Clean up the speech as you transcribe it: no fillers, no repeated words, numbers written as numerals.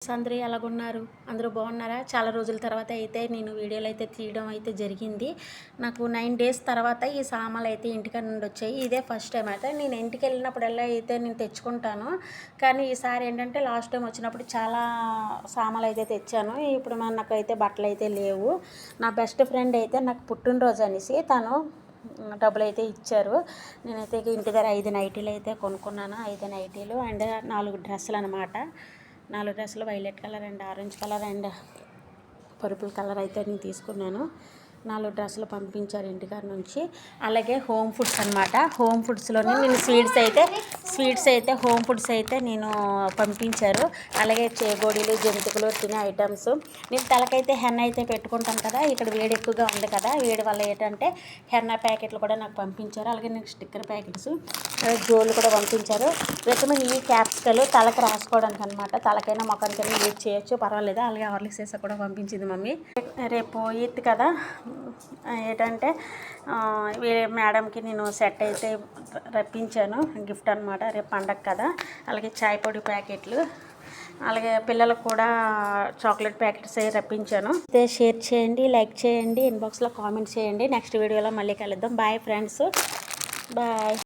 Friends, అందరూ ఎలాగున్నారు? అందరూ బాగున్నారా? చాలా రోజుల తర్వాత అయితే నేను వీడియోలు అయితే తీయడం అయితే జరిగింది. నాకు 9 డేస్ తర్వాత ఈ సామాన్లు అయితే ఇంటికాడ నుండి వచ్చాయి. ఇదే ఫస్ట్ టైం అయితే నేను ఇంటికి వెళ్ళినప్పుడల్లా అయితే నేను తెచ్చుకుంటాను. కానీ ఈసారి ఏంటంటే లాస్ట్ టైం వచ్చినప్పుడు చాలా సామాన్లు అయితే తెచ్చాను. ఇప్పుడు నాకైతే బట్టలు అయితే లేవు. నా బెస్ట్ ఫ్రెండ్ అయితే నాకు పుట్టినరోజు అనేసి తను డబ్బులు అయితే ఇచ్చారు. నేనైతే ఇంటి దగ్గర 5 నైటీలు అయితే కొనుక్కున్నాను. 5 నైటీలు అండ్ 4 డ్రెస్సులు అనమాట. 4 డ్రెస్సులు violet colour and orange colour and purple colour అయితే నేను తీసుకున్నాను. 4 డ్రెస్సులు పంపించారు ఇంటికాడ నుంచి. అలాగే హోమ్ ఫుడ్స్ అనమాట. హోమ్ ఫుడ్స్లోనే నేను స్వీట్స్ అయితే హోమ్ ఫుడ్స్ అయితే నేను పంపించారు. అలాగే చేగోడీలు, జంతికలు, తినే ఐటమ్స్. నేను తలకైతే హెన్న అయితే పెట్టుకుంటాను కదా, ఇక్కడ వేడి ఎక్కువగా ఉంది కదా, వేడి వల్ల ఏంటంటే హెన్న ప్యాకెట్లు కూడా నాకు పంపించారు. అలాగే నాకు స్టిక్కర్ ప్యాకెట్స్, జోళ్ళు కూడా పంపించారు. విటమిన్ ఈ క్యాప్సికల్ తలకి రాసుకోవడానికి అనమాట. తలకైనా మొఖానికైనా యూజ్ చేయొచ్చు, పర్వాలేదు. అలాగే హార్లిక్స్ వేసా కూడా పంపించింది మమ్మీ. రేపు ఈద్ కదా, ఏంటంటే మేడంకి నేను సెట్ అయితే రప్పించాను, గిఫ్ట్ అనమాట. రేపు పండగ కదా. అలాగే చాయ్ పొడి ప్యాకెట్లు, అలాగే పిల్లలకు కూడా చాక్లెట్ ప్యాకెట్స్ అవి రప్పించాను. అయితే షేర్ చేయండి, లైక్ చేయండి, ఇన్బాక్స్లో కామెంట్ చేయండి. నెక్స్ట్ వీడియోలో మళ్ళీ కలుద్దాం. Bye friends, bye.